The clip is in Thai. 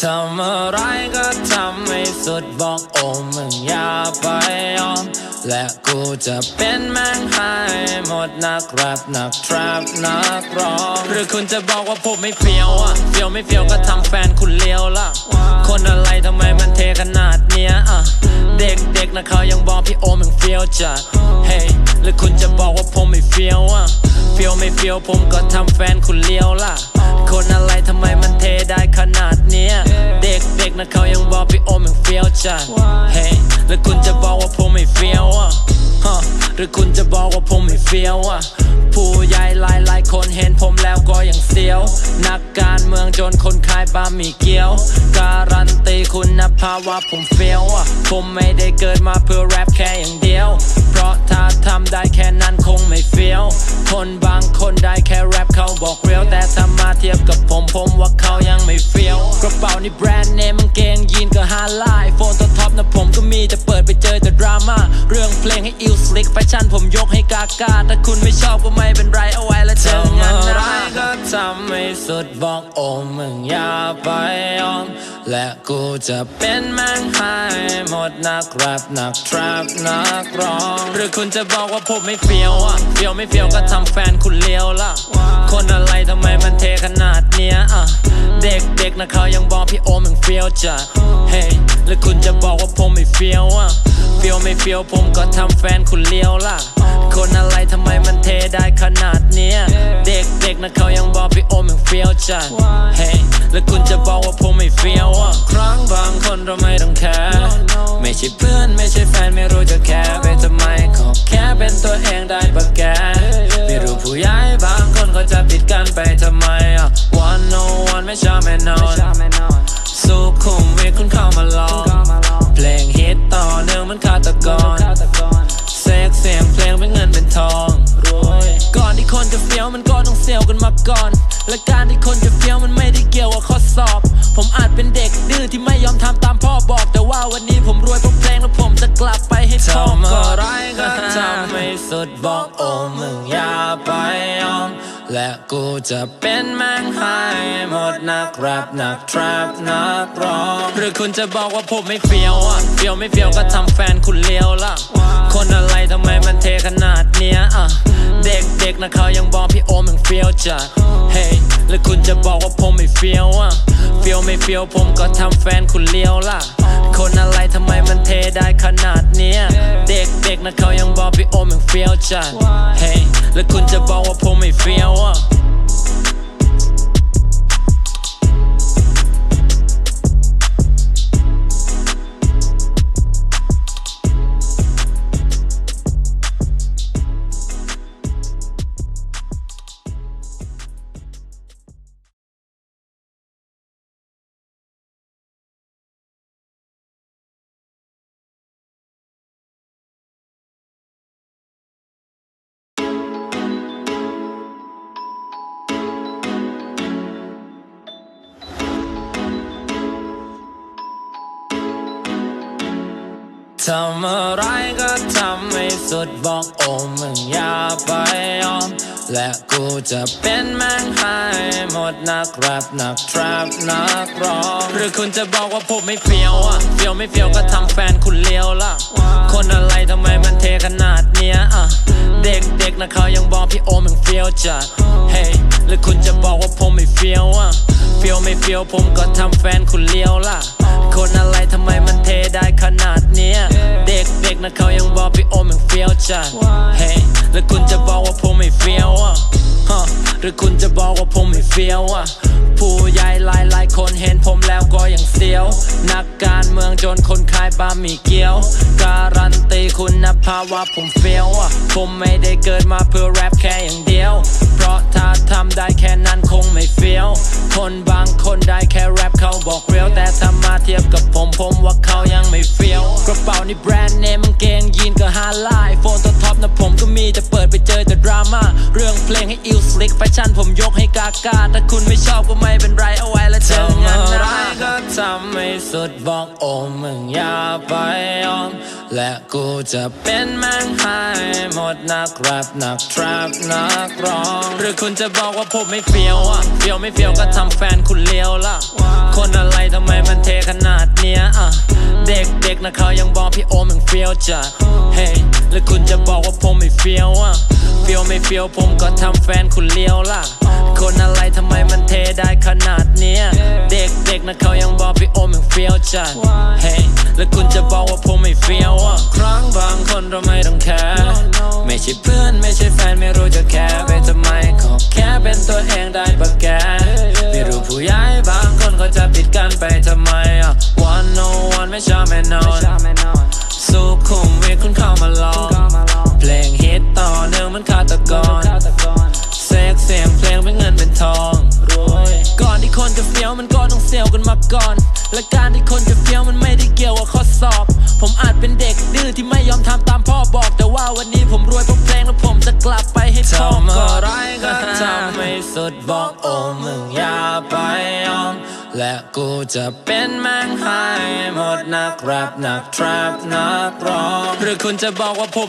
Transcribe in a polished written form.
ทำอะไรก็ทำให้สุดบอกโอ้มึงอย่าไปยอมและกูจะเป็นแม่งให้หมดนักแรปนักแทรปนักร้องหรือคุณจะบอกว่าผมไม่เฟี้ยวอะเฟี้ยวไม่เฟี้ยวก็ทำแฟนคุณเลี้ยวล่ะคนอะไรทำไมมันเทขนาดเนี้ยเด็กๆนะเขายังบอกพี่โอมึงเฟี้ยวจัดเฮ้ยหรือคุณจะบอกว่าผมไม่เฟี้ยวอะเฟี้ยวไม่เฟี้ยวผมก็ทำแฟนคุณเลี้ยวล่ะคนอะไรทำไมมันเทได้ขนาดเนี้ยเด็กๆนะเขายังบอกพี่โอมึงเฟี้ยวจัดเฮ้ยหรือคุณจะบอกว่าผมไม่เฟี้ยวอะหรือคุณจะบอกว่าผมไม่เฟี้ยวอะผู้ใหญ่หลายคนเห็นผมแล้วก็ยังเสียวนักการเมืองจนคนขายบะหมี่เกี๊ยวการันตีคุณภาพว่าผมเฟี้ยวอะผมไม่ได้เกิดมาเพื่อแรปแค่อย่างเดียวเพราะถ้าทำได้แค่นั้นคงไม่เฟี้ยวคนบางคนได้แค่แรปเขาบอกเรียวแต่ถ้ามาเทียบกับผมว่าเขายังไม่เฟี้ยวกระเป๋านี่แบรนด์เนมกางเกงยีนก็ฮาร์ไลน์โฟนตัวท็อปนะผมก็มีจะเปิดไปเจอแต่ดราม่าเรื่องเพลงให้อิลสลิกแฟชั่นผมยกให้กากาถ้าคุณไม่ชอบก็ไม่เป็นไรเอาไว้แล้วเจองานหน้าก็ทำให้สุดบอกโอ้มึงอย่าไปยอมและกูจะเป็นแม่งให้หมดนักแรปนักแทรปนักร้องหรือคุณจะบอกว่าผมไม่เฟี้ยวอะเฟี้ยวไม่เฟี้ยวก็ทำแฟนคุณเลี้ยวล่ะคนอะไรทำไมมันเทขนาดเนี้ยเด็กๆนะเขายังบอกพี่โอมึงเฟี้ยวจัดเฮ้ยหรือคุณจะบอกว่าผมไม่เฟี้ยวอะเฟี้ยวไม่เฟี้ยวผมก็ทำแฟนคุณเลี้ยวล่ะคนอะไรทำไมมันเทได้ขนาดเนี้ยเด็กๆนะเขายังบอกพี่โอมึงเฟี้ยวจัดเฮ้ยหรือคุณจะบอกว่าผมไม่เฟี้ยวอะครั้งบางคนเราไม่ต้องแคร์ไม่ใช่เพื่อนไม่ใช่แฟนไม่รู้จะแคร์ไปทำไมขอแค่เป็นตัวเองได้ปะแกไม่รู้ผู้ใหญ่บางคนเขาจะปิดกันไปทำไม101ไม่ชอบแน่นอนสุขุมวิทคุณเข้ามาลองเพลงฮิตต่อเนื่องมันฆาตกรเซ็กเสียงเพลงเป็นเงินเป็นทองก่อนที่คนจะเฟี้ยวมันก็ต้องเสียวกันมาก่อนและการที่คนจะเฟี้ยวมันไม่ได้เกี่ยวกับข้อสอบผมอาจเป็นเด็กดื้อที่ไม่ยอมทำตามพ่อบอกแต่ว่าวันนี้ผมรวยเพราะเพลงและผมจะกลับไปให้พ่อทำอะไรก็ทำให้สุดบอกโอ้มึงอย่าไปยอมและกูจะเป็นแม่งให้หมดนักแรปนักแทรปนักร้องหรือคุณจะบอกว่าผมไม่เฟี้ยวอะเฟี้ยวไม่เฟี้ยวก็ทำแฟนคุณเลี้ยวล่ะคนอะไรทำไมมันเทขนาดเนี้ยเด็กๆนะเขายังบอกพี่โอมึงเฟี้ยวจัดเฮ้ยหรือคุณจะบอกว่าผมไม่เฟี้ยวอะเฟี้ยวไม่เฟี้ยวผมก็ทำแฟนคุณเลี้ยวล่ะคนอะไรทำไมมันเทได้ขนาดเนี้ยเด็กๆนะเขายังบอกพี่โอมึงเฟี้ยวจัดเฮ้ยหรือคุณจะบอกว่าผมไม่เฟี้ยวอะทำอะไรก็ทำให้สุดบอกโอ้มึงอย่าไปยอมและกูจะเป็นแม่งให้หมดนักแรปนักแทรปนักร้องหรือคุณจะบอกว่าผมไม่เฟี้ยวอะเฟี้ยวไม่เฟี้ยวก็ทำแฟนคุณเลี้ยวล่ะคนอะไรทำไมมันเทขนาดเนี้ยเด็กๆนะเขายังบอกพี่โอมึงเฟี้ยวจัดเฮ้ยหรือคุณจะบอกว่าผมไม่เฟี้ยวอะเฟี้ยวไม่เฟี้ยวผมก็ทำแฟนคุณเลี้ยวล่ะคนอะไรทำไมมันเทได้ขนาดเนี้ยเด็กๆนะเขายังบอกพี่โอมึงเฟี้ยวจัดเฮ้ยหรือคุณจะบอกว่าผมไม่เฟี้ยวหรือคุณจะบอกว่าผมไม่เฟี้ยวผู้ใหญ่หลายคนเห็นผมแล้วก็ยังเสียวนักการเมืองจนคนขายบะหมี่เกี๊ยวการันตีคุณภาพว่าผมเฟี้ยวผมไม่ได้เกิดมาเพื่อแรปแค่อย่างเดียวเพราะถ้าทำได้แค่นั้นคงไม่เฟี้ยวคนบางคนได้แค่แรปเขาบอกเรียวแต่ถ้ามาเทียบกับผมว่าเขายังไม่เฟี้ยว กระเป๋านี่แบรนด์เนมกางเกงยีนก็ฮาลายโฟนตัวท็อปนะผมก็มีแต่เปิดไปเจอแต่ดราม่าเรื่องเพลงให้อิลสลิกแฟชั่นผมยกให้กากาถ้าคุณไม่ชอบก็ไม่เป็นไรเอาไว้แล้วเจอกันนะก็ทำให้สุดบอกโอ้มึงอย่าไปยอมและกูจะเป็นแม่งให้หมดนักแรปนักทรัพนักร้องหรือคุณจะบอกว่าผมไม่เฟี้ยวอ่ะเฟี้ยวไม่เฟี้ยวก็ทำแฟนคุณเลี้ยวล่ะคนอะไรทำไมมันเทขนาดเนี้ยเด็กๆนะเขายังบอกพี่โอมึงเฟี้ยวจัดเฮ้ยหรือคุณจะบอกว่าผมไม่เฟี้ยวอ่ะเฟี้ยวไม่เฟี้ยวผมก็ทำแฟนคุณเลี้ยวล่ะคนอะไรทำไมมันเทได้ขนาดเนี้ยเด็กๆนะเขายังบอกพี่โอมึงเฟี้ยวจัดเฮ้ยหรือคุณจะบอกว่าผมไม่เฟี้ยวอ่ะครั้งบางคนเราไม่ต้องแคร์ไม่ใช่เพื่อนไม่ใช่แฟนไม่รู้จะแคร์ไปทำไมขอแค่เป็นตัวเองได้ปะแกไม่รู้ผู้ใหญ่บางคนเขาจะปิดกันไปทำไม101ไม่ชอบแน่นอนสุขุมวิทคุณเข้ามาลองเพลงฮิตต่อเนื่องมันฆาตกรเซ็กเสียงเพลงเป็นเงินเป็นทองก่อนที่คนจะเฟี้ยวมันก็ต้องเสี้ยวกันมาก่อนและการที่คนจะเฟี้ยวมันไม่ได้เกี่ยวกับข้อสอบผมอาจเป็นเด็กดื้อที่ไม่ยอมทำตามพ่อบอกแต่ว่าวันนี้ผมรวยเพราะเพลงแล้วผมจะกลับไปให้พ่อก่อนอะไรก็ทำไม่สุดบอกโอ้มึงอย่าไปยอมและกูจะเป็นแม่งให้หมดนักแรปนักทรัพนักร้องหรือคุณจะบอกว่าผม